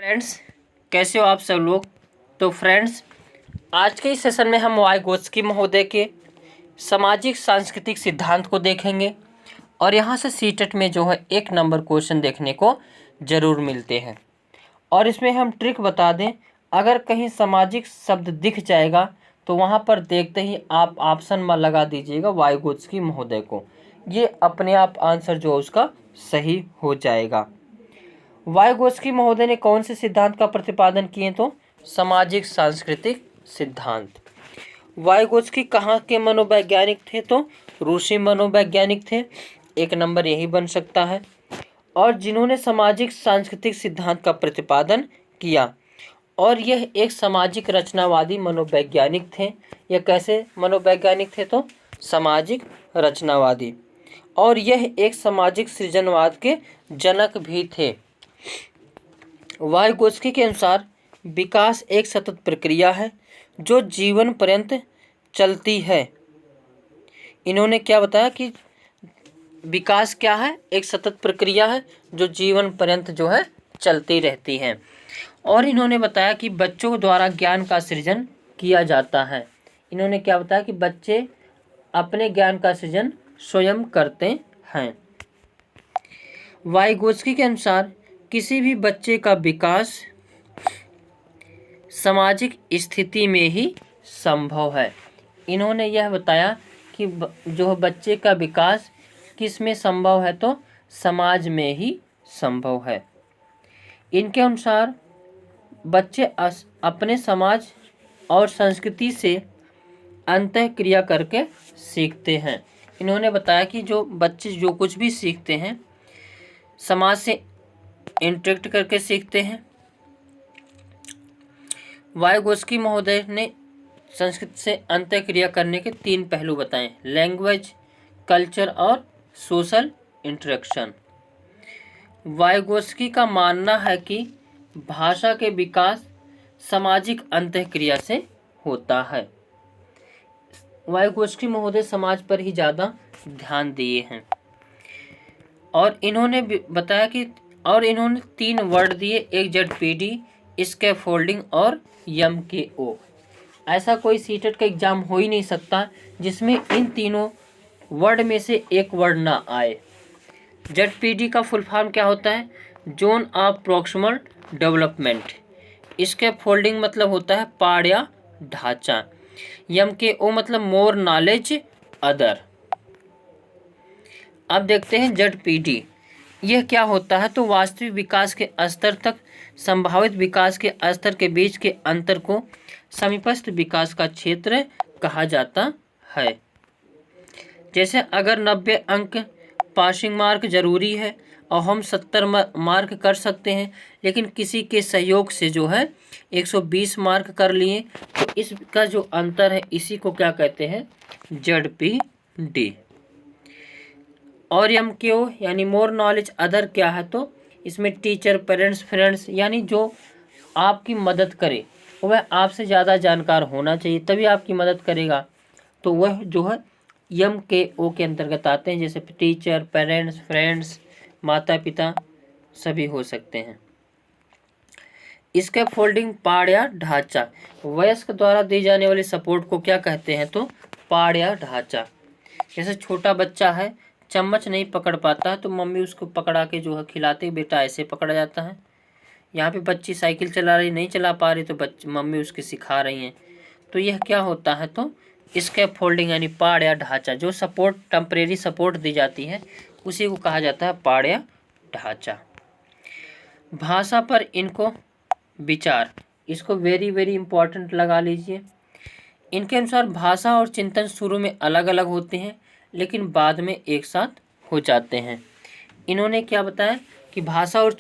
Friends, कैसे हो आप सब लोग। तो फ्रेंड्स, आज के इस सेशन में हम वाइगोत्स्की महोदय के सामाजिक सांस्कृतिक सिद्धांत को देखेंगे और यहाँ से सीटेट में जो है 1 नंबर क्वेश्चन देखने को ज़रूर मिलते हैं। और इसमें हम ट्रिक बता दें, अगर कहीं सामाजिक शब्द दिख जाएगा तो वहाँ पर देखते ही आप ऑप्शन में लगा दीजिएगा वाइगोत्स्की महोदय को। ये अपने आप आंसर जो है उसका सही हो जाएगा। वाइगोत्स्की महोदय ने कौन से सिद्धांत का प्रतिपादन किए? तो सामाजिक सांस्कृतिक सिद्धांत। वाइगोत्स्की कहाँ के मनोवैज्ञानिक थे? तो रूसी मनोवैज्ञानिक थे। 1 नंबर यही बन सकता है। और जिन्होंने सामाजिक सांस्कृतिक सिद्धांत का प्रतिपादन किया, और यह एक सामाजिक रचनावादी मनोवैज्ञानिक थे। यह कैसे मनोवैज्ञानिक थे? तो सामाजिक रचनावादी। और यह एक सामाजिक सृजनवाद के जनक भी थे। वाइगोत्स्की के अनुसार विकास एक सतत प्रक्रिया है जो जीवन पर्यंत चलती है। इन्होंने क्या बताया कि विकास क्या है? एक सतत प्रक्रिया है जो जीवन पर्यंत जो है चलती रहती है। और इन्होंने बताया कि बच्चों द्वारा ज्ञान का सृजन किया जाता है। इन्होंने क्या बताया कि बच्चे अपने ज्ञान का सृजन स्वयं करते हैं। वाइगोत्स्की के अनुसार किसी भी बच्चे का विकास सामाजिक स्थिति में ही संभव है। इन्होंने यह बताया कि जो बच्चे का विकास किस में संभव है? तो समाज में ही संभव है। इनके अनुसार बच्चे अपने समाज और संस्कृति से अंतःक्रिया करके सीखते हैं। इन्होंने बताया कि जो बच्चे जो कुछ भी सीखते हैं समाज से इंटरेक्ट करके सीखते हैं। वाइगोत्स्की महोदय ने संस्कृति से अंतःक्रिया करने के 3 पहलू बताए: लैंग्वेज, कल्चर और सोशल इंटरेक्शन। वाइगोत्स्की का मानना है कि भाषा के विकास सामाजिक अंतःक्रिया से होता है। वाइगोत्स्की महोदय समाज पर ही ज़्यादा ध्यान दिए हैं। और इन्होंने बताया कि इन्होंने 3 वर्ड दिए: एक ZPD, स्कैफोल्डिंग और MKO। ऐसा कोई सीटेट का एग्जाम हो ही नहीं सकता जिसमें इन तीनों वर्ड में से एक वर्ड ना आए। ZPD का फुल फॉर्म क्या होता है? Zone of proximal development. Scaffolding मतलब होता है पाड़ या ढांचा। MKO मतलब मोर नॉलेज अदर। अब देखते हैं ZPD यह क्या होता है। तो वास्तविक विकास के स्तर तक संभावित विकास के स्तर के बीच के अंतर को समीपस्थ विकास का क्षेत्र कहा जाता है। जैसे अगर 90 अंक पासिंग मार्क जरूरी है और हम 70 मार्क कर सकते हैं, लेकिन किसी के सहयोग से जो है 120 मार्क कर लिए, तो इसका जो अंतर है इसी को क्या कहते हैं? ZPD। और MKO यानी मोर नॉलेज अदर क्या है? तो इसमें टीचर, पेरेंट्स, फ्रेंड्स यानी जो आपकी मदद करे वह आपसे ज़्यादा जानकार होना चाहिए, तभी आपकी मदद करेगा। तो वह जो है MKO के अंतर्गत आते हैं। जैसे टीचर, पेरेंट्स, फ्रेंड्स, माता पिता सभी हो सकते हैं। इसके फोल्डिंग पाड़ या ढांचा। वयस्क द्वारा दी जाने वाली सपोर्ट को क्या कहते हैं? तो पाड़ या ढांचा। जैसे छोटा बच्चा है, चम्मच नहीं पकड़ पाता तो मम्मी उसको पकड़ा के जो है खिलाते, बेटा ऐसे पकड़ा जाता है। यहाँ पे बच्ची साइकिल चला रही, नहीं चला पा रही, तो मम्मी उसकी सिखा रही हैं। तो यह क्या होता है? तो स्कैफोल्डिंग यानी पाड़ या ढांचा। जो सपोर्ट, टेम्परेरी सपोर्ट दी जाती है उसी को कहा जाता है पाड़ या ढांचा। भाषा पर इनको विचार, इसको वेरी वेरी इंपॉर्टेंट लगा लीजिए। इनके अनुसार भाषा और चिंतन शुरू में अलग अलग होते हैं लेकिन बाद में एक साथ हो जाते हैं। इन्होंने क्या बताया कि भाषा और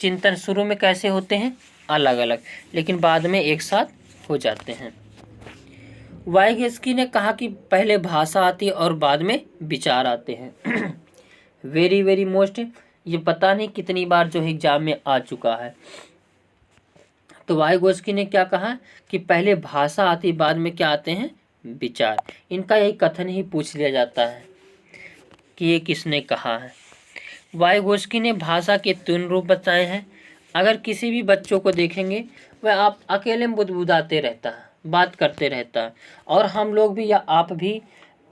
चिंतन शुरू में कैसे होते हैं? अलग अलग, लेकिन बाद में एक साथ हो जाते हैं। वाइगोत्स्की ने कहा कि पहले भाषा आती है और बाद में विचार आते हैं। वेरी वेरी मोस्ट, ये पता नहीं कितनी बार जो एग्जाम में आ चुका है। तो वाइगोत्स्की ने क्या कहा कि पहले भाषा आती, बाद में क्या आते हैं? विचार। इनका यही कथन ही पूछ लिया जाता है कि ये किसने कहा है। वाइगोत्स्की ने भाषा के 3 रूप बताए हैं: अगर किसी भी बच्चों को देखेंगे वह आप अकेले में बुदबुदाते रहता है, बात करते रहता है। और हम लोग भी या आप भी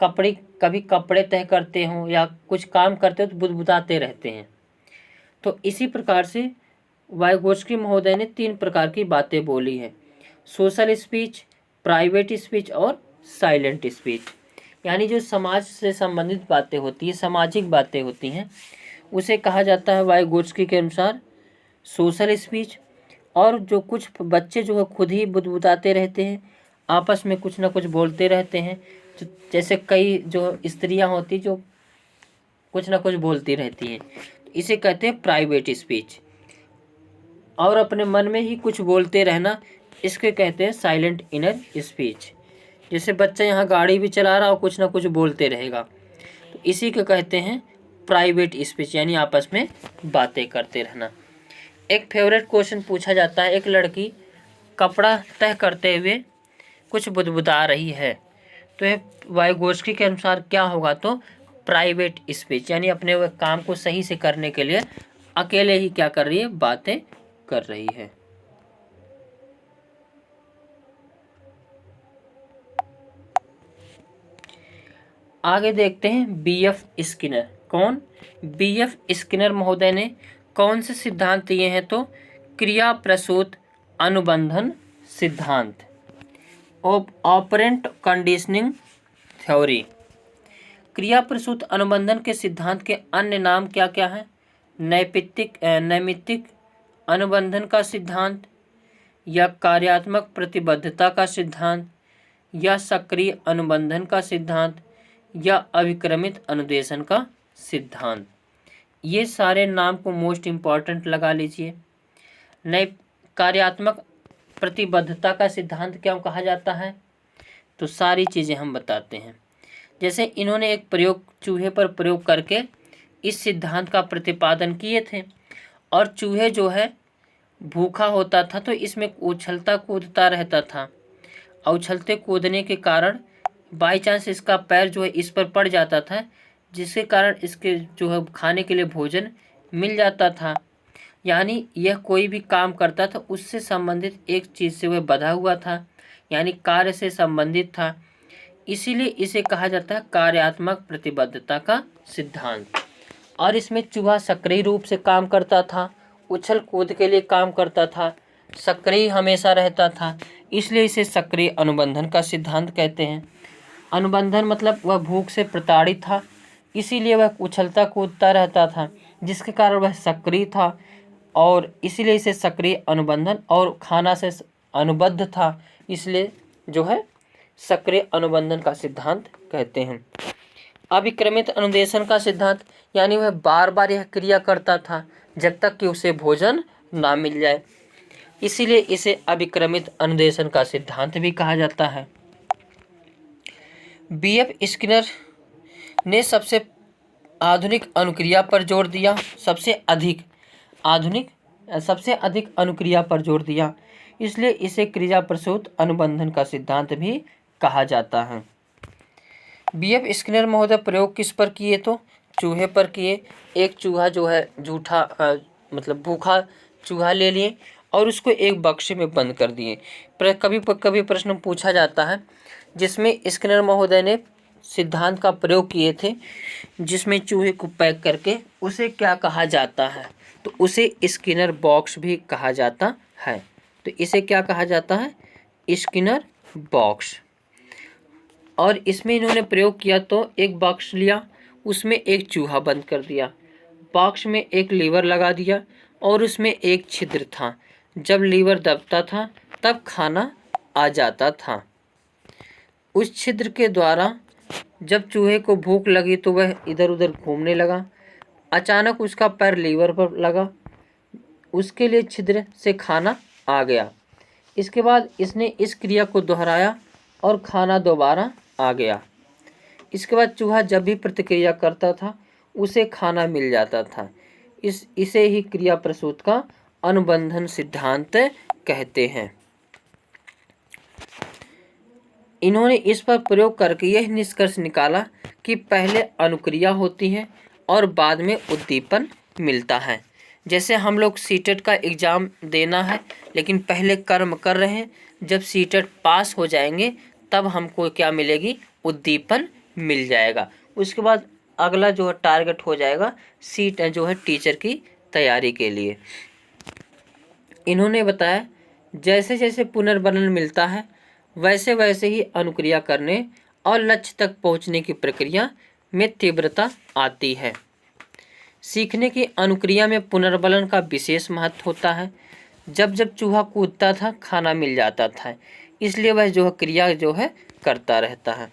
कभी कपड़े तय करते हो या कुछ काम करते हो तो बुदबुदाते रहते हैं। तो इसी प्रकार से वाइगोत्स्की महोदय ने 3 प्रकार की बातें बोली हैं, सोशल स्पीच, प्राइवेट स्पीच और साइलेंट स्पीच। यानी जो समाज से संबंधित बातें होती हैं, सामाजिक बातें होती हैं, उसे कहा जाता है वाइगोत्स्की के अनुसार सोशल स्पीच। और जो कुछ बच्चे जो है खुद ही बुदबुदाते रहते हैं, आपस में कुछ ना कुछ बोलते रहते हैं, जैसे कई जो स्त्रियां होती जो कुछ ना कुछ बोलती रहती हैं, इसे कहते हैं प्राइवेट स्पीच। और अपने मन में ही कुछ बोलते रहना, इसके कहते हैं साइलेंट इनर स्पीच। जैसे बच्चा यहाँ गाड़ी भी चला रहा और कुछ ना कुछ बोलते रहेगा, तो इसी को कहते हैं प्राइवेट स्पीच, यानी आपस में बातें करते रहना। एक फेवरेट क्वेश्चन पूछा जाता है, एक लड़की कपड़ा तय करते हुए कुछ बुदबुदा रही है, तो यह वाइगोत्स्की के अनुसार क्या होगा, तो प्राइवेट स्पीच, यानी अपने वह काम को सही से करने के लिए अकेले ही क्या कर रही है, बातें कर रही है। आगे देखते हैं बीएफ स्किनर। कौन? बीएफ स्किनर महोदय ने कौन से सिद्धांत दिए हैं, तो क्रिया प्रसूत अनुबंधन सिद्धांत, ऑपरेंट कंडीशनिंग थ्योरी। क्रिया प्रसूत अनुबंधन के सिद्धांत के अन्य नाम क्या क्या हैं? नैमित्तिक अनुबंधन का सिद्धांत, या कार्यात्मक प्रतिबद्धता का सिद्धांत, या सक्रिय अनुबंधन का सिद्धांत, या अभिक्रमित अनुदेशन का सिद्धांत। ये सारे नाम को मोस्ट इम्पॉर्टेंट लगा लीजिए। नए कार्यात्मक प्रतिबद्धता का सिद्धांत क्या कहा जाता है, तो सारी चीज़ें हम बताते हैं। जैसे इन्होंने एक प्रयोग चूहे पर प्रयोग करके इस सिद्धांत का प्रतिपादन किए थे, और चूहे जो है भूखा होता था तो इसमें उछलता कूदता रहता था, और उछलते कूदने के कारण बाई चांस इसका पैर जो है इस पर पड़ जाता था, जिसके कारण इसके जो है खाने के लिए भोजन मिल जाता था। यानी यह कोई भी काम करता था उससे संबंधित एक चीज़ से वह बंधा हुआ था, यानी कार्य से संबंधित था, इसीलिए इसे कहा जाता है कार्यात्मक प्रतिबद्धता का सिद्धांत। और इसमें चूहा सक्रिय रूप से काम करता था, उछल कूद के लिए काम करता था, सक्रिय हमेशा रहता था, इसलिए इसे सक्रिय अनुबंधन का सिद्धांत कहते हैं। अनुबंधन मतलब वह भूख से प्रताड़ित था, इसीलिए वह उछलता कूदता रहता था, जिसके कारण वह सक्रिय था, और इसीलिए इसे सक्रिय अनुबंधन, और खाना से अनुबद्ध था, इसलिए जो है सक्रिय अनुबंधन का सिद्धांत कहते हैं। अभिक्रमित अनुदेशन का सिद्धांत, यानी वह बार बार यह क्रिया करता था जब तक कि उसे भोजन ना मिल जाए, इसीलिए इसे अभिक्रमित अनुदेशन का सिद्धांत भी कहा जाता है। बीएफ स्किनर ने सबसे आधुनिक अनुक्रिया पर जोर दिया, सबसे अधिक अनुक्रिया पर जोर दिया, इसलिए इसे क्रिया प्रसूत अनुबंधन का सिद्धांत भी कहा जाता है। बीएफ स्किनर महोदय प्रयोग किस पर किए, तो चूहे पर किए। एक चूहा जो है झूठा मतलब भूखा चूहा ले लिए और उसको एक बक्से में बंद कर दिए। कभी प्रश्न पूछा जाता है जिसमें स्किनर महोदय ने सिद्धांत का प्रयोग किए थे, जिसमें चूहे को पैक करके, उसे क्या कहा जाता है, तो उसे स्किनर बॉक्स भी कहा जाता है। तो इसे क्या कहा जाता है, स्किनर बॉक्स। और इसमें इन्होंने प्रयोग किया, तो एक बॉक्स लिया, उसमें एक चूहा बंद कर दिया, बॉक्स में एक लीवर लगा दिया और उसमें एक छिद्र था, जब लीवर दबता था तब खाना आ जाता था। उस छिद्र के द्वारा जब चूहे को भूख लगी तो वह इधर उधर घूमने लगा, अचानक उसका पैर लीवर पर लगा, उसके लिए छिद्र से खाना आ गया। इसके बाद इसने इस क्रिया को दोहराया और खाना दोबारा आ गया। इसके बाद चूहा जब भी प्रतिक्रिया करता था उसे खाना मिल जाता था। इसे ही क्रिया प्रसूत का अनुबंधन सिद्धांत कहते हैं। इन्होंने इस पर प्रयोग करके यह निष्कर्ष निकाला कि पहले अनुक्रिया होती है और बाद में उद्दीपन मिलता है। जैसे हम लोग सीटेट का एग्ज़ाम देना है, लेकिन पहले कर्म कर रहे हैं, जब सीटेट पास हो जाएंगे तब हमको क्या मिलेगी, उद्दीपन मिल जाएगा। उसके बाद अगला जो है टारगेट हो जाएगा सीट जो है टीचर की तैयारी के लिए। इन्होंने बताया जैसे जैसे पुनर्बलन मिलता है वैसे वैसे ही अनुक्रिया करने और लक्ष्य तक पहुंचने की प्रक्रिया में तीव्रता आती है। सीखने की अनुक्रिया में पुनर्बलन का विशेष महत्व होता है। जब जब चूहा कूदता था खाना मिल जाता था, इसलिए वह जो है क्रिया जो है करता रहता है।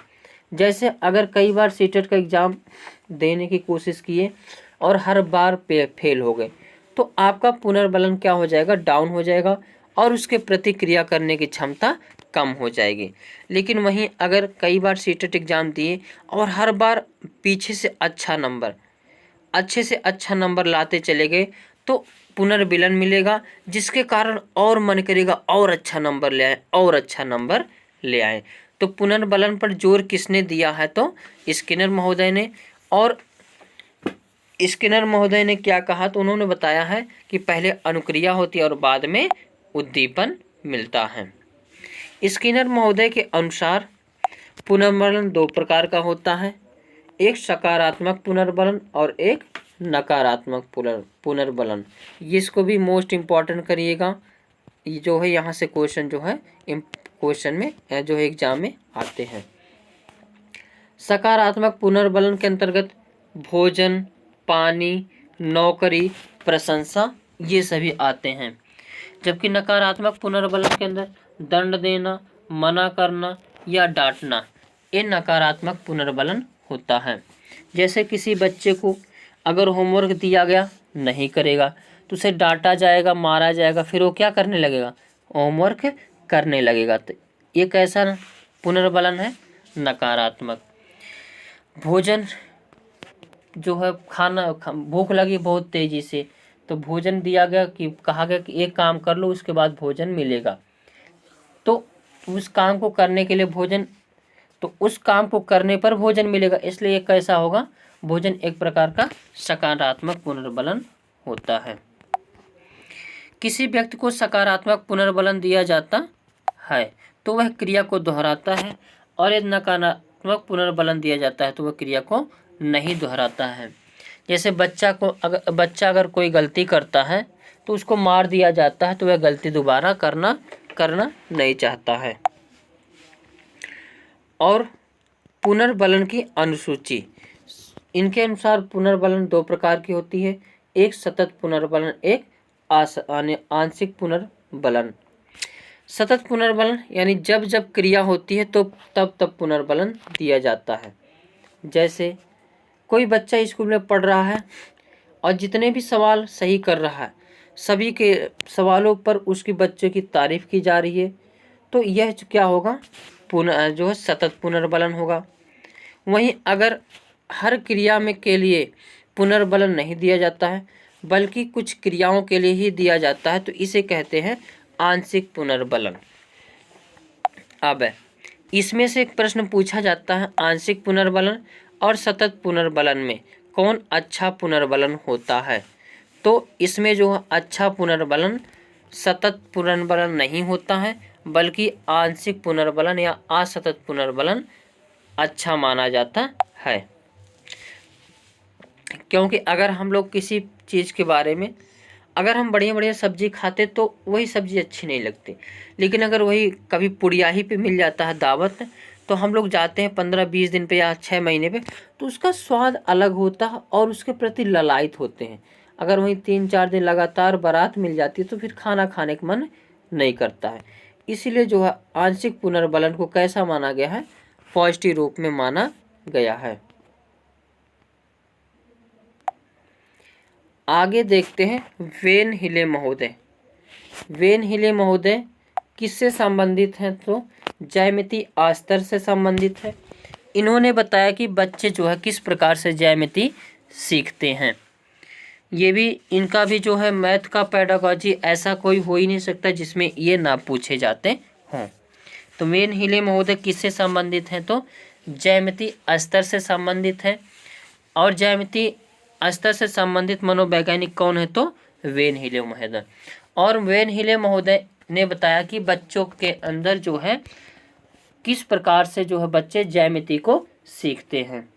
जैसे अगर कई बार सीटेट का एग्ज़ाम देने की कोशिश किए और हर बार फेल हो गए तो आपका पुनर्बलन क्या हो जाएगा, डाउन हो जाएगा और उसके प्रतिक्रिया करने की क्षमता कम हो जाएगी। लेकिन वहीं अगर कई बार सीटेट एग्ज़ाम दिए और हर बार पीछे से अच्छे से अच्छा नंबर लाते चले गए तो पुनर्बलन मिलेगा, जिसके कारण और मन करेगा और अच्छा नंबर ले आए और अच्छा नंबर ले आए। तो पुनर्बलन पर जोर किसने दिया है, तो स्किनर महोदय ने। और स्किनर महोदय ने क्या कहा, तो उन्होंने बताया है कि पहले अनुक्रिया होती है और बाद में उद्दीपन मिलता है। स्किनर महोदय के अनुसार पुनर्बलन दो प्रकार का होता है, एक सकारात्मक पुनर्बलन और एक नकारात्मक पुनर्बलन। इसको भी मोस्ट इम्पॉर्टेंट करिएगा, ये जो है यहाँ से क्वेश्चन जो है क्वेश्चन में जो है एग्जाम में आते हैं। सकारात्मक पुनर्बलन के अंतर्गत भोजन, पानी, नौकरी, प्रशंसा ये सभी आते हैं, जबकि नकारात्मक पुनर्बलन के अंदर दंड देना, मना करना या डांटना ये नकारात्मक पुनर्बलन होता है। जैसे किसी बच्चे को अगर होमवर्क दिया गया नहीं करेगा तो उसे डांटा जाएगा, मारा जाएगा, फिर वो क्या करने लगेगा, होमवर्क करने लगेगा। तो ये कैसा पुनर्बलन है, नकारात्मक। भोजन जो है खाना भूख लगी बहुत तेजी से तो भोजन दिया गया कि कहा गया कि एक काम कर लो उसके बाद भोजन मिलेगा, तो उस काम को करने के लिए भोजन, तो उस काम को करने पर भोजन मिलेगा, इसलिए कैसा होगा, भोजन एक प्रकार का सकारात्मक पुनर्बलन होता है। किसी व्यक्ति को सकारात्मक पुनर्बलन दिया जाता है तो वह क्रिया को दोहराता है, और यदि नकारात्मक पुनर्बलन दिया जाता है तो वह क्रिया को नहीं दोहराता है। जैसे बच्चा अगर कोई गलती करता है तो उसको मार दिया जाता है तो वह गलती दोबारा करना नहीं चाहता है। और पुनर्बलन की अनुसूची, इनके अनुसार पुनर्बलन दो प्रकार की होती है, एक सतत पुनर्बलन, एक आंशिक पुनर्बलन। सतत पुनर्बलन यानी जब जब क्रिया होती है तो तब पुनर्बलन दिया जाता है। जैसे कोई बच्चा स्कूल में पढ़ रहा है और जितने भी सवाल सही कर रहा है सभी के सवालों पर उसकी बच्चे की तारीफ की जा रही है, तो यह क्या होगा, जो है सतत पुनर्बलन होगा। वहीं अगर हर क्रिया में के लिए पुनर्बलन नहीं दिया जाता है बल्कि कुछ क्रियाओं के लिए ही दिया जाता है तो इसे कहते हैं आंशिक पुनर्बलन। अब इसमें से एक प्रश्न पूछा जाता है, आंशिक पुनर्बलन और सतत पुनर्बलन में कौन अच्छा पुनर्बलन होता है, तो इसमें जो अच्छा पुनर्बलन सतत पुनर्बलन नहीं होता है बल्कि आंशिक पुनर्बलन या असतत पुनर्बलन अच्छा माना जाता है। क्योंकि अगर हम लोग किसी चीज़ के बारे में, अगर हम बढ़िया बढ़िया सब्जी खाते तो वही सब्जी अच्छी नहीं लगती, लेकिन अगर वही कभी पुड़ियाही पे मिल जाता है दावत तो हम लोग जाते हैं 15-20 दिन पे या 6 महीने पे, तो उसका स्वाद अलग होता है और उसके प्रति ललायत होते हैं। अगर वहीं 3-4 दिन लगातार बारात मिल जाती है तो फिर खाना खाने का मन नहीं करता है। इसीलिए जो है आंशिक पुनर्बलन को कैसा माना गया है, पॉजिटिव रूप में माना गया है। आगे देखते हैं वेन हिले महोदय। वेन हिले महोदय किससे संबंधित हैं, तो ज्यामिति स्तर से संबंधित है। इन्होंने बताया कि बच्चे जो है किस प्रकार से ज्यामिति सीखते हैं। ये भी इनका भी जो है मैथ का पेडागॉजी ऐसा कोई हो ही नहीं सकता जिसमें ये ना पूछे जाते हों। तो वेन हिले महोदय किससे संबंधित हैं, तो ज्यामिति स्तर से संबंधित है। और ज्यामिति स्तर से संबंधित मनोवैज्ञानिक कौन है, तो वेन हिले महोदय। और वेन हिले महोदय ने बताया कि बच्चों के अंदर जो है किस प्रकार से जो है बच्चे ज्यामिति को सीखते हैं।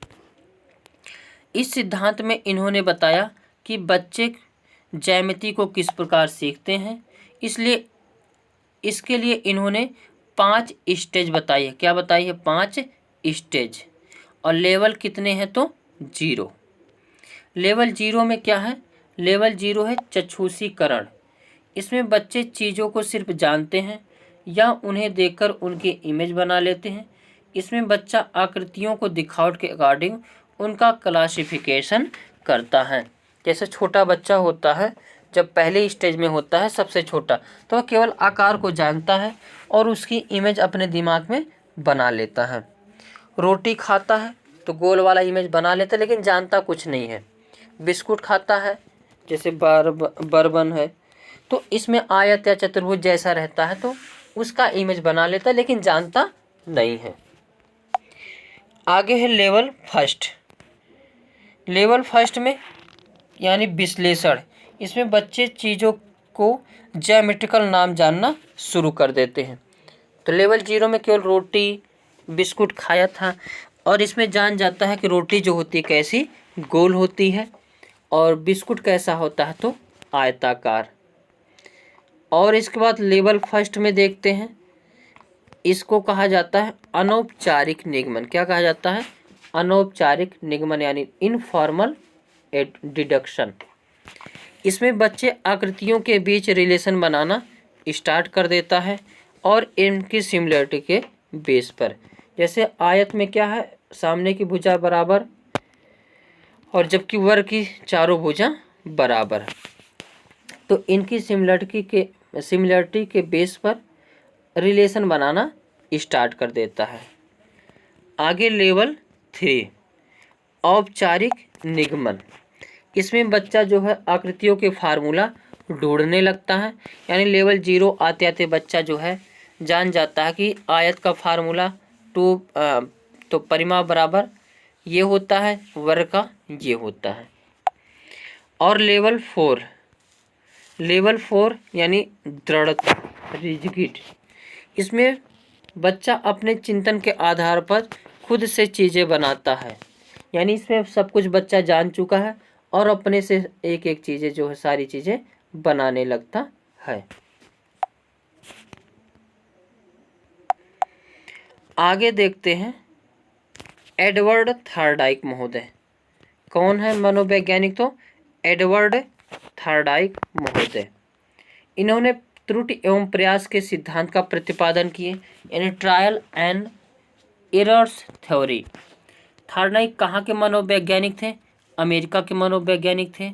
इस सिद्धांत में इन्होंने बताया कि बच्चे ज्यामिति को किस प्रकार सीखते हैं, इसलिए इसके लिए इन्होंने 5 स्टेज बताई है। क्या बताई है? 5 स्टेज। और लेवल कितने हैं? तो 0। लेवल 0 में क्या है? लेवल 0 है चक्षुषीकरण। इसमें बच्चे चीज़ों को सिर्फ जानते हैं या उन्हें देखकर उनकी इमेज बना लेते हैं। इसमें बच्चा आकृतियों को दिखावट के अकॉर्डिंग उनका क्लासिफिकेशन करता है। जैसे छोटा बच्चा होता है, जब पहले स्टेज में होता है सबसे छोटा, तो वह केवल आकार को जानता है और उसकी इमेज अपने दिमाग में बना लेता है। रोटी खाता है तो गोल वाला इमेज बना लेता है लेकिन जानता कुछ नहीं है। बिस्कुट खाता है जैसे बर्बन है, तो इसमें आयत या चतुर्भुज जैसा रहता है तो उसका इमेज बना लेता है लेकिन जानता नहीं है। आगे है लेवल फर्स्ट। लेवल फर्स्ट में यानी विश्लेषण। इसमें बच्चे चीज़ों को ज्योमेट्रिकल नाम जानना शुरू कर देते हैं। तो लेवल 0 में केवल रोटी बिस्कुट खाया था और इसमें जान जाता है कि रोटी जो होती है कैसी, गोल होती है, और बिस्कुट कैसा होता है तो आयताकार। और इसके बाद लेवल फर्स्ट में देखते हैं, इसको कहा जाता है अनौपचारिक निगमन। क्या कहा जाता है? अनौपचारिक निगमन यानी इनफॉर्मल डिडक्शन। इसमें बच्चे आकृतियों के बीच रिलेशन बनाना स्टार्ट कर देता है और इनकी सिमिलरिटी के बेस पर। जैसे आयत में क्या है? सामने की भुजा बराबर और जबकि वर्ग की चारों भुजा बराबर है, तो इनकी सिमिलरिटी के बेस पर रिलेशन बनाना स्टार्ट कर देता है। आगे लेवल 3 औपचारिक निगमन। इसमें बच्चा जो है आकृतियों के फार्मूला ढूंढने लगता है। यानी लेवल 0 आते आते बच्चा जो है जान जाता है कि आयत का फार्मूला तो परिमाप बराबर ये होता है, वर्ग का ये होता है। और लेवल 4 यानी दृढ़ता, रिजिड। इसमें बच्चा अपने चिंतन के आधार पर खुद से चीज़ें बनाता है। यानी इसमें सब कुछ बच्चा जान चुका है और अपने से एक एक चीज़ें जो है सारी चीज़ें बनाने लगता है। आगे देखते हैं एडवर्ड थॉर्नडाइक महोदय। कौन है मनोवैज्ञानिक? तो एडवर्ड थॉर्नडाइक महोदय। इन्होंने त्रुटि एवं प्रयास के सिद्धांत का प्रतिपादन किए, यानी trial and errors theory. Thorndike कहाँ के मनोवैज्ञानिक थे? अमेरिका के मनोवैज्ञानिक थे।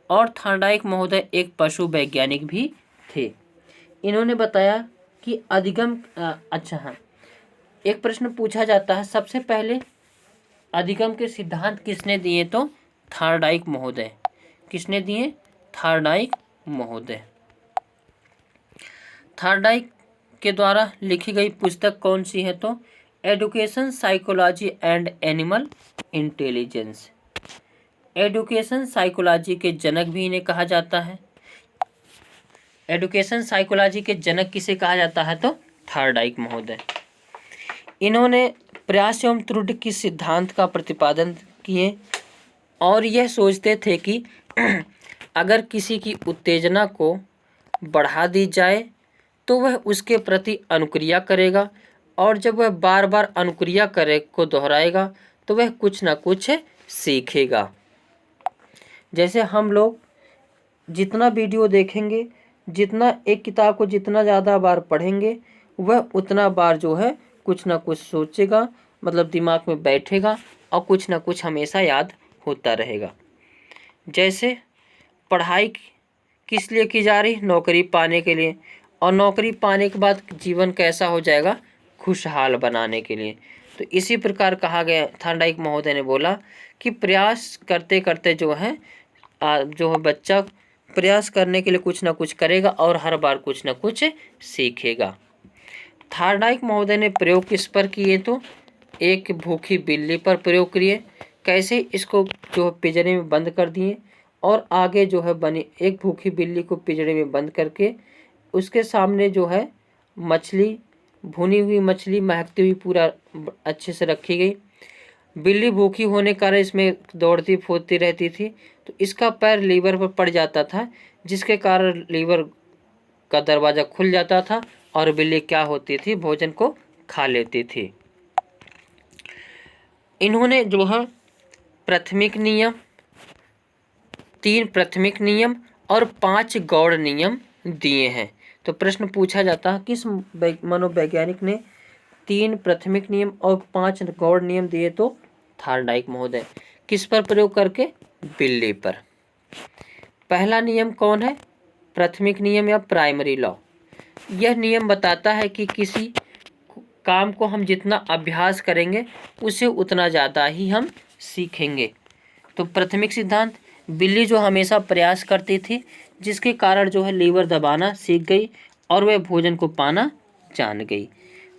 और थॉर्नडाइक महोदय एक पशु वैज्ञानिक भी थे। इन्होंने बताया कि अधिगम एक प्रश्न पूछा जाता है, सबसे पहले अधिगम के सिद्धांत किसने दिए? तो थॉर्नडाइक महोदय। किसने दिए? थॉर्नडाइक महोदय। थॉर्नडाइक के द्वारा लिखी गई पुस्तक कौन सी है? तो education psychology and animal intelligence. Education psychology के जनक भी इन्हें कहा जाता है। एडुकेशन साइकोलॉजी के जनक किसे कहा जाता है? तो थॉर्नडाइक महोदय। इन्होंने प्रयास एवं त्रुटि की सिद्धांत का प्रतिपादन किए और यह सोचते थे कि अगर किसी की उत्तेजना को बढ़ा दी जाए तो वह उसके प्रति अनुक्रिया करेगा, और जब वह बार बार अनुक्रिया को दोहराएगा तो वह कुछ ना कुछ सीखेगा। जैसे हम लोग जितना वीडियो देखेंगे, जितना एक किताब को जितना ज़्यादा बार पढ़ेंगे, वह उतना बार जो है कुछ ना कुछ सोचेगा, मतलब दिमाग में बैठेगा और कुछ ना कुछ हमेशा याद होता रहेगा। जैसे पढ़ाई किस लिए की जा रही? नौकरी पाने के लिए, और नौकरी पाने के बाद जीवन कैसा हो जाएगा? खुशहाल बनाने के लिए। तो इसी प्रकार कहा गया, थॉर्नडाइक महोदय ने बोला कि प्रयास करते करते जो है बच्चा प्रयास करने के लिए कुछ ना कुछ करेगा और हर बार कुछ ना कुछ सीखेगा। थॉर्नडाइक महोदय ने प्रयोग किस पर किए? तो एक भूखी बिल्ली पर प्रयोग किए। कैसे? इसको जो पिंजरे में बंद कर दिए और आगे जो है बनी एक भूखी बिल्ली को पिंजरे में बंद करके उसके सामने जो है मछली, भुनी हुई मछली महकती हुई पूरा अच्छे से रखी गई। बिल्ली भूखी होने के कारण इसमें दौड़ती फूदती रहती थी, तो इसका पैर लीवर पर पड़ जाता था, जिसके कारण लीवर का दरवाज़ा खुल जाता था और बिल्ली क्या होती थी, भोजन को खा लेती थी। इन्होंने जो है प्राथमिक नियम, 3 प्राथमिक नियम और 5 गौड़ नियम दिए हैं। तो प्रश्न पूछा जाता है किस मनोवैज्ञानिक ने 3 प्राथमिक नियम और 5 गौड़ नियम दिए, तो थार्डाइक महोदय। किस पर प्रयोग करके? बिल्ली पर। पहला नियम कौन है? प्राथमिक नियम या प्राइमरी लॉ। यह नियम बताता है कि किसी काम को हम जितना अभ्यास करेंगे उसे उतना ज़्यादा ही हम सीखेंगे। तो प्राथमिक सिद्धांत, बिल्ली जो हमेशा प्रयास करती थी, जिसके कारण जो है लीवर दबाना सीख गई और वह भोजन को पाना जान गई।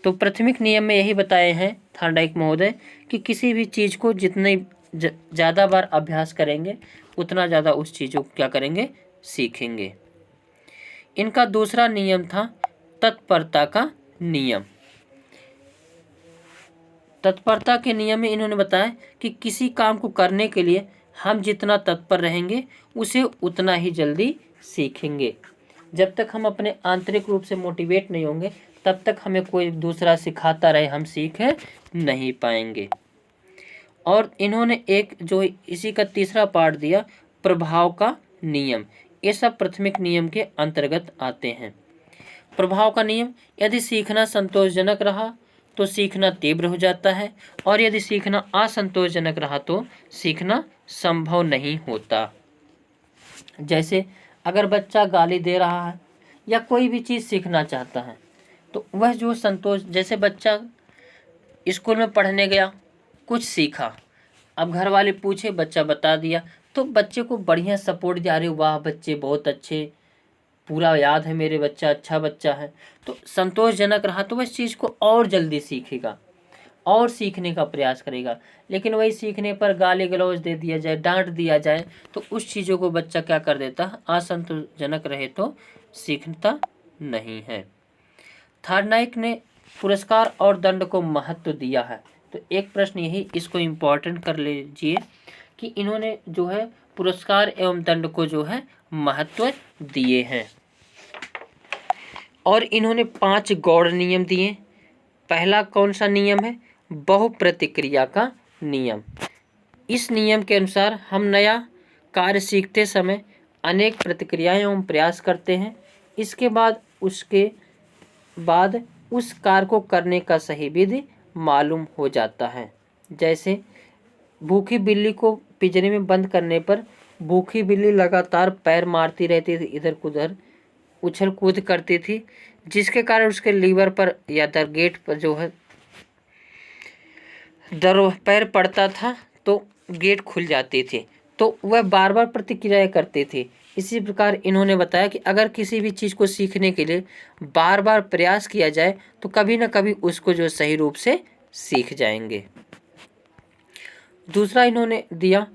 तो प्राथमिक नियम में यही बताए हैं थार्डाइक महोदय कि किसी भी चीज़ को जितने ज़्यादा बार अभ्यास करेंगे उतना ज़्यादा उस चीज़ों को क्या करेंगे, सीखेंगे। इनका दूसरा नियम था तत्परता का नियम। तत्परता के नियम में इन्होंने बताया कि किसी काम को करने के लिए हम जितना तत्पर रहेंगे उसे उतना ही जल्दी सीखेंगे। जब तक हम अपने आंतरिक रूप से मोटिवेट नहीं होंगे तब तक हमें कोई दूसरा सिखाता रहे हम सीख नहीं पाएंगे। और इन्होंने एक जो इसी का तीसरा पार्ट दिया, प्रभाव का नियम। ये सब प्राथमिक नियम के अंतर्गत आते हैं। प्रभाव का नियम, यदि सीखना संतोषजनक रहा तो सीखना तीव्र हो जाता है, और यदि सीखना असंतोषजनक रहा तो सीखना संभव नहीं होता। जैसे अगर बच्चा गाली दे रहा है या कोई भी चीज़ सीखना चाहता है, तो वह जो संतोष, जैसे बच्चा स्कूल में पढ़ने गया, कुछ सीखा, अब घर वाले पूछे, बच्चा बता दिया, तो बच्चे को बढ़िया सपोर्ट दिया, अरे वाह बच्चे बहुत अच्छे, पूरा याद है मेरे बच्चा, अच्छा बच्चा है। तो संतोषजनक रहा तो वह इस चीज़ को और जल्दी सीखेगा और सीखने का प्रयास करेगा। लेकिन वही सीखने पर गाली गलौज दे दिया जाए, डांट दिया जाए, तो उस चीज़ों को बच्चा क्या कर देता है, असंतोषजनक रहे तो सीखता नहीं है। थार्डाइक ने पुरस्कार और दंड को महत्व दिया है। तो एक प्रश्न यही, इसको इम्पोर्टेंट कर लीजिए कि इन्होंने जो है पुरस्कार एवं दंड को जो है महत्व दिए हैं। और इन्होंने 5 गौड़ नियम दिए। पहला कौन सा नियम है? बहुप्रतिक्रिया का नियम। इस नियम के अनुसार हम नया कार्य सीखते समय अनेक प्रतिक्रियाएं एवं प्रयास करते हैं। इसके बाद उस कार्य को करने का सही विधि मालूम हो जाता है। जैसे भूखी बिल्ली को पिंजरे में बंद करने पर भूखी बिल्ली लगातार पैर मारती रहती थी, इधर उधर उछल कूद करती थी, जिसके कारण उसके लीवर पर या गेट पर जो है पैर पड़ता था तो गेट खुल जाती थी, तो वह बार बार प्रतिक्रिया करती थी। इसी प्रकार इन्होंने बताया कि अगर किसी भी चीज़ को सीखने के लिए बार बार प्रयास किया जाए तो कभी ना कभी उसको जो सही रूप से सीख जाएंगे। दूसरा इन्होंने दिया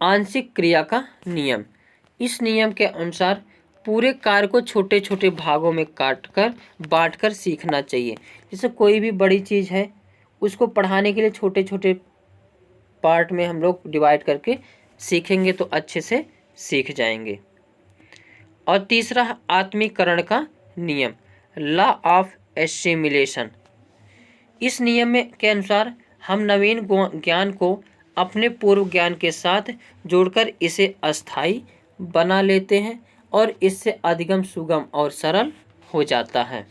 आंशिक क्रिया का नियम। इस नियम के अनुसार पूरे कार्य को छोटे छोटे भागों में बांटकर सीखना चाहिए। जैसे कोई भी बड़ी चीज़ है उसको पढ़ाने के लिए छोटे छोटे पार्ट में हम लोग डिवाइड करके सीखेंगे तो अच्छे से सीख जाएंगे। और तीसरा आत्मीकरण का नियम, लॉ ऑफ एसिमिलेशन। इस नियम में के अनुसार हम नवीन ज्ञान को अपने पूर्व ज्ञान के साथ जोड़कर इसे अस्थायी बना लेते हैं और इससे अधिगम सुगम और सरल हो जाता है।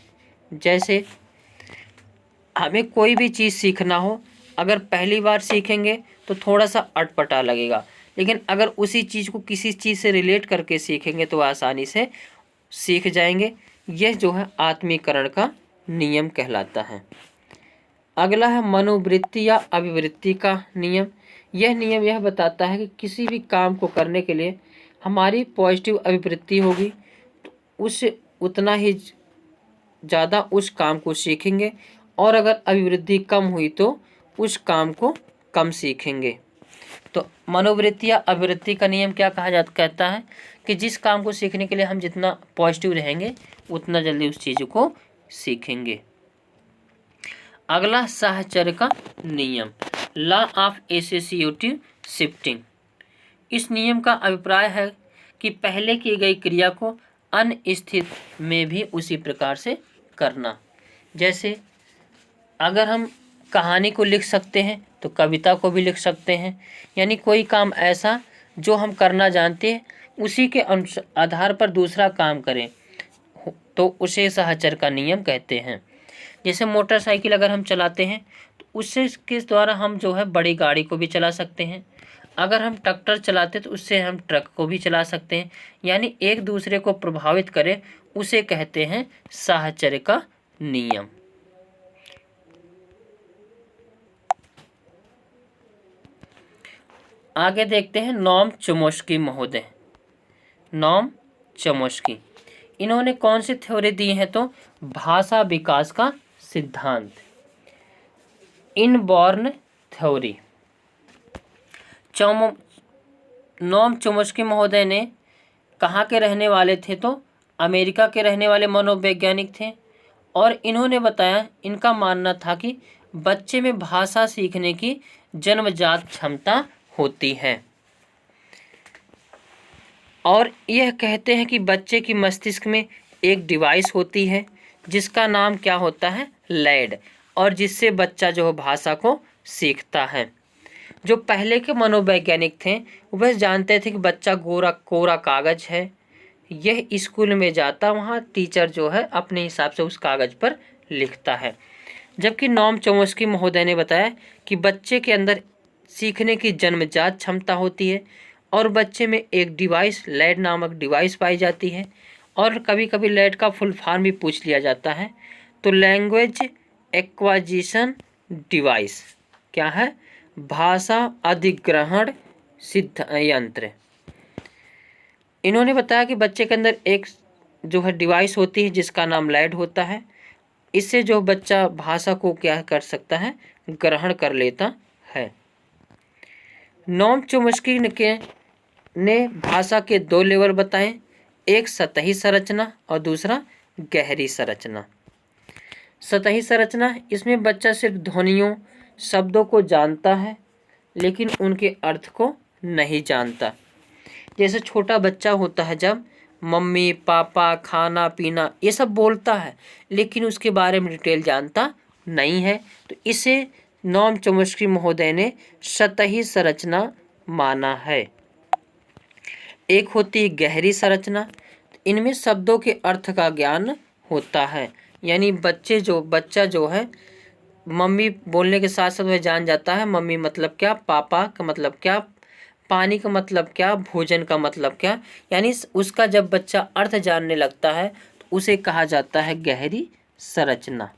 जैसे हमें कोई भी चीज़ सीखना हो, अगर पहली बार सीखेंगे तो थोड़ा सा अटपटा लगेगा, लेकिन अगर उसी चीज़ को किसी चीज़ से रिलेट करके सीखेंगे तो आसानी से सीख जाएंगे। यह जो है आत्मीकरण का नियम कहलाता है। अगला है मनोवृत्ति या अभिवृत्ति का नियम। यह नियम यह बताता है कि किसी भी काम को करने के लिए हमारी पॉजिटिव अभिवृत्ति होगी तो उससे उतना ही ज़्यादा उस काम को सीखेंगे, और अगर अभिवृद्धि कम हुई तो उस काम को कम सीखेंगे। तो मनोवृत्ति या अभिवृत्ति का नियम क्या कहता है कि जिस काम को सीखने के लिए हम जितना पॉजिटिव रहेंगे उतना जल्दी उस चीज़ को सीखेंगे। अगला साहचर्य का नियम, लॉ ऑफ एसोसिएटिव शिफ्टिंग। इस नियम का अभिप्राय है कि पहले की गई क्रिया को अन्य स्थिति में भी उसी प्रकार से करना। जैसे अगर हम कहानी को लिख सकते हैं तो कविता को भी लिख सकते हैं, यानी कोई काम ऐसा जो हम करना जानते हैं उसी के आधार पर दूसरा काम करें तो उसे साहचर्य का नियम कहते हैं। जैसे मोटरसाइकिल अगर हम चलाते हैं तो उससे के द्वारा हम जो है बड़ी गाड़ी को भी चला सकते हैं। अगर हम ट्रैक्टर चलाते तो उससे हम ट्रक को भी चला सकते हैं, यानी एक दूसरे को प्रभावित करे उसे कहते हैं साहचर्य का नियम। आगे देखते हैं नोम चोम्स्की महोदय। नोम चोम्स्की इन्होंने कौन सी थ्योरी दी है तो भाषा विकास का सिद्धांत, इनबॉर्न थ्योरी। नोम चोम्स्की महोदय ने कहाँ के रहने वाले थे तो अमेरिका के रहने वाले मनोवैज्ञानिक थे और इन्होंने बताया, इनका मानना था कि बच्चे में भाषा सीखने की जन्मजात क्षमता होती है और यह कहते हैं कि बच्चे की मस्तिष्क में एक डिवाइस होती है जिसका नाम क्या होता है, लैड, और जिससे बच्चा जो भाषा को सीखता है। जो पहले के मनोवैज्ञानिक थे वह जानते थे कि बच्चा कोरा कागज है, यह स्कूल में जाता, वहाँ टीचर जो है अपने हिसाब से उस कागज पर लिखता है। जबकि नोम चोम्स्की महोदय ने बताया कि बच्चे के अंदर सीखने की जन्मजात क्षमता होती है और बच्चे में एक डिवाइस, लैड नामक डिवाइस पाई जाती है। और कभी कभी लैड का फुल फॉर्म भी पूछ लिया जाता है तो लैंग्वेज एक्वाजिशन डिवाइस क्या है, भाषा अधिग्रहण सिद्ध यंत्र। इन्होंने बताया कि बच्चे के अंदर एक जो है डिवाइस होती है जिसका नाम लैड होता है, इससे जो बच्चा भाषा को क्या कर सकता है, ग्रहण कर लेता है। नोम चोम्स्की ने भाषा के दो लेवल बताए, एक सतही संरचना और दूसरा गहरी संरचना। सतही संरचना, इसमें बच्चा सिर्फ ध्वनियों, शब्दों को जानता है लेकिन उनके अर्थ को नहीं जानता। जैसे छोटा बच्चा होता है जब मम्मी पापा खाना पीना ये सब बोलता है लेकिन उसके बारे में डिटेल जानता नहीं है, तो इसे नोम चोम्स्की महोदय ने सतही संरचना माना है। एक होती है गहरी संरचना, इनमें शब्दों के अर्थ का ज्ञान होता है, यानी बच्चा जो है मम्मी बोलने के साथ साथ वह जान जाता है मम्मी मतलब क्या, पापा का मतलब क्या, पानी का मतलब क्या, भोजन का मतलब क्या, यानी उसका जब बच्चा अर्थ जानने लगता है तो उसे कहा जाता है गहरी संरचना।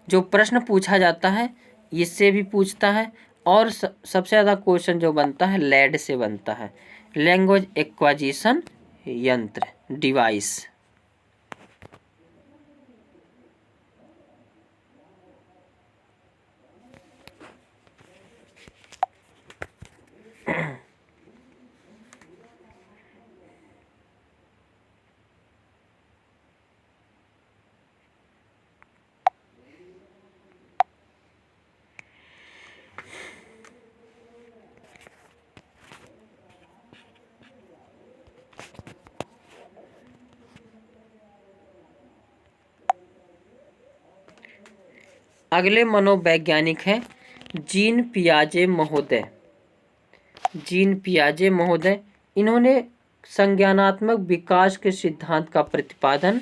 जो प्रश्न पूछा जाता है इससे भी पूछता है और सबसे ज़्यादा क्वेश्चन जो बनता है लैड से बनता है, लैंग्वेज एक्वाजिशन यंत्र डिवाइस। अगले मनोवैज्ञानिक हैं जीन पियाजे महोदय। जीन पियाजे महोदय, इन्होंने संज्ञानात्मक विकास के सिद्धांत का प्रतिपादन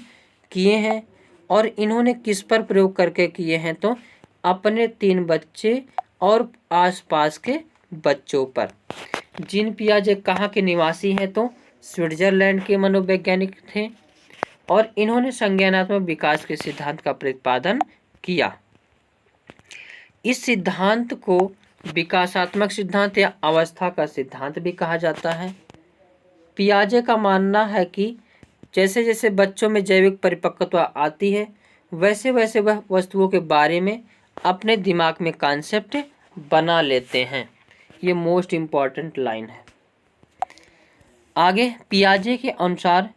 किए हैं और इन्होंने किस पर प्रयोग करके किए हैं तो अपने 3 बच्चे और आसपास के बच्चों पर। जीन पियाजे कहाँ के निवासी हैं तो स्विट्जरलैंड के मनोवैज्ञानिक थे और इन्होंने संज्ञानात्मक विकास के सिद्धांत का प्रतिपादन किया। इस सिद्धांत को विकासात्मक सिद्धांत या अवस्था का सिद्धांत भी कहा जाता है। पियाजे का मानना है कि जैसे जैसे बच्चों में जैविक परिपक्वता आती है वैसे वैसे वह वस्तुओं के बारे में अपने दिमाग में कॉन्सेप्ट बना लेते हैं। ये मोस्ट इम्पॉर्टेंट लाइन है। आगे पियाजे के अनुसार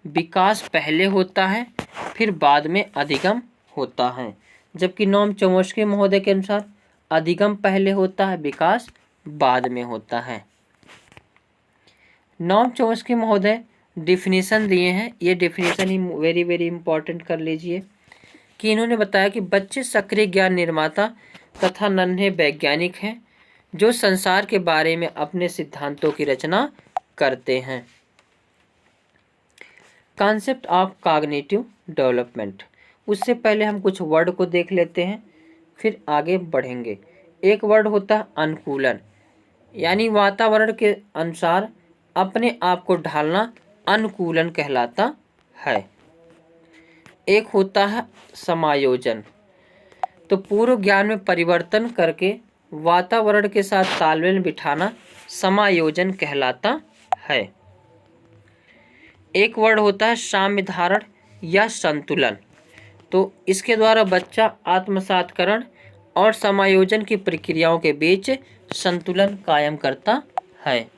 विकास पहले होता है फिर बाद में अधिगम होता है, जबकि नोम चोम्स्की महोदय के अनुसार अधिगम पहले होता है, विकास बाद में होता है। नोम चोम्स्की महोदय डिफिनीशन दिए हैं, ये डिफिनीशन ही वेरी वेरी इंपॉर्टेंट कर लीजिए कि इन्होंने बताया कि बच्चे सक्रिय ज्ञान निर्माता तथा नन्हे वैज्ञानिक हैं जो संसार के बारे में अपने सिद्धांतों की रचना करते हैं। कॉन्सेप्ट ऑफ कॉग्निटिव डेवलपमेंट, उससे पहले हम कुछ वर्ड को देख लेते हैं फिर आगे बढ़ेंगे। एक वर्ड होता है अनुकूलन, यानी वातावरण के अनुसार अपने आप को ढालना अनुकूलन कहलाता है। एक होता है समायोजन, तो पूर्व ज्ञान में परिवर्तन करके वातावरण के साथ तालमेल बिठाना समायोजन कहलाता है। एक वर्ड होता है साम्य धारण या संतुलन, तो इसके द्वारा बच्चा आत्मसातकरण और समायोजन की प्रक्रियाओं के बीच संतुलन कायम करता है।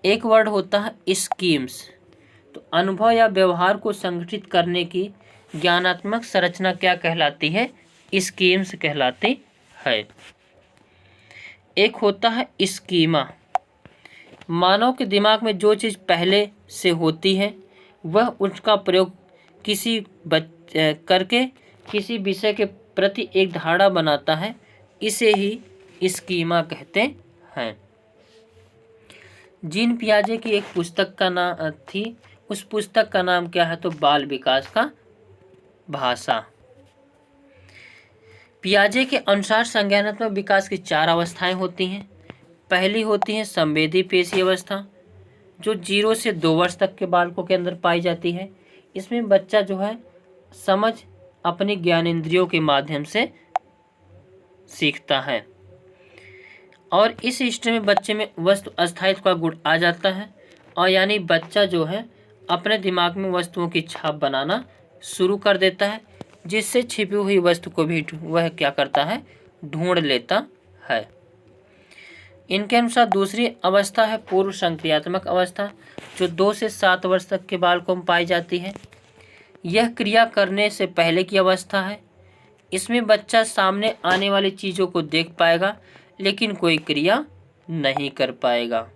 एक वर्ड होता है स्कीम्स, तो अनुभव या व्यवहार को संगठित करने की ज्ञानात्मक संरचना क्या कहलाती है? स्कीम्स कहलाती है। एक होता है स्कीमा, मानव के दिमाग में जो चीज़ पहले से होती है वह उसका प्रयोग करके किसी विषय के प्रति एक धारणा बनाता है, इसे ही स्कीमा कहते हैं। जीन पियाजे की एक पुस्तक का नाम थी, उस पुस्तक का नाम क्या है? तो बाल विकास का भाषा। पियाजे के अनुसार संज्ञानात्मक विकास की 4 अवस्थाएं होती हैं। पहली होती है संवेदी पेशी अवस्था, जो 0 से 2 वर्ष तक के बालकों के अंदर पाई जाती है। इसमें बच्चा जो है समझ अपने ज्ञानेंद्रियों के माध्यम से सीखता है, और इस स्टेज में बच्चे में वस्तु अस्थायित्व का गुण आ जाता है, और यानी बच्चा जो है अपने दिमाग में वस्तुओं की छाप बनाना शुरू कर देता है, जिससे छिपी हुई वस्तु को भी वह क्या करता है? ढूंढ लेता है। इनके अनुसार दूसरी अवस्था है पूर्व संक्रियात्मक अवस्था, जो 2 से 7 वर्ष तक के बालकों में पाई जाती है। यह क्रिया करने से पहले की अवस्था है। इसमें बच्चा सामने आने वाली चीज़ों को देख पाएगा लेकिन कोई क्रिया नहीं कर पाएगा।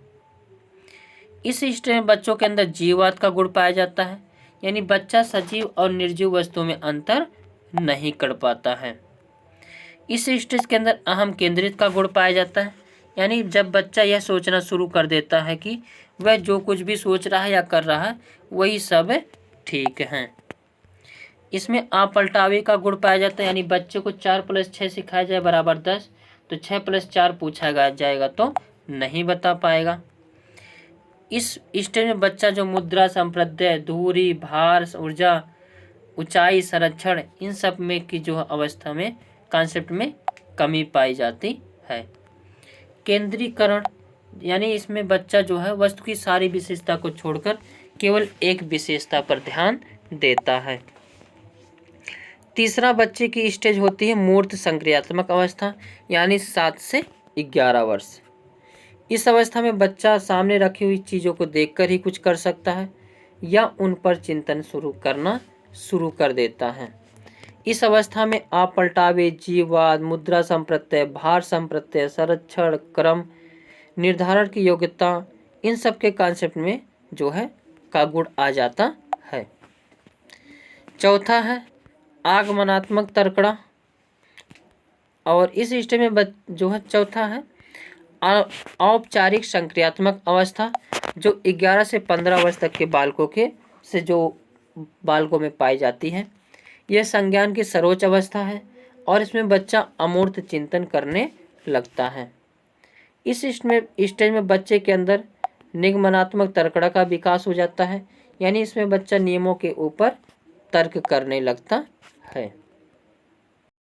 इस स्टेज में बच्चों के अंदर जीववाद का गुण पाया जाता है, यानी बच्चा सजीव और निर्जीव वस्तुओं में अंतर नहीं कर पाता है। इस स्टेज के अंदर अहम केंद्रित का गुण पाया जाता है, यानी जब बच्चा यह सोचना शुरू कर देता है कि वह जो कुछ भी सोच रहा है या कर रहा है वही सब ठीक है। इसमें आपलटावे का गुण पाया जाता है, यानी बच्चे को 4 + 6 सिखाया जाए बराबर 10, तो 6 + 4 पूछा जाएगा तो नहीं बता पाएगा। इस स्टेज में बच्चा जो मुद्रा, संप्रदाय, दूरी, भार, ऊर्जा, ऊंचाई, संरक्षण, इन सब में की जो अवस्था में कॉन्सेप्ट में कमी पाई जाती है। केंद्रीकरण, यानी इसमें बच्चा जो है वस्तु की सारी विशेषता को छोड़कर केवल एक विशेषता पर ध्यान देता है। तीसरा बच्चे की स्टेज होती है मूर्त संक्रियात्मक अवस्था, यानी 7 से 11 वर्ष। इस अवस्था में बच्चा सामने रखी हुई चीज़ों को देखकर ही कुछ कर सकता है या उन पर चिंतन शुरू कर देता है। इस अवस्था में आप पलटावे, जीववाद, मुद्रा संप्रत्यय, भार संप्रत्यय, संरक्षण, क्रम निर्धारण की योग्यता, इन सब के कॉन्सेप्ट में जो है का गुण आ जाता है। चौथा है आगमनात्मक तर्कड़ा, और इस स्टेज में जो है चौथा है औपचारिक संक्रियात्मक अवस्था, जो 11 से 15 वर्ष तक के बालकों में पाई जाती है। यह संज्ञान की सर्वोच्च अवस्था है और इसमें बच्चा अमूर्त चिंतन करने लगता है। इस स्टेज में बच्चे के अंदर निगमनात्मक तर्कड़ा का विकास हो जाता है, यानी इसमें बच्चा नियमों के ऊपर तर्क करने लगता है।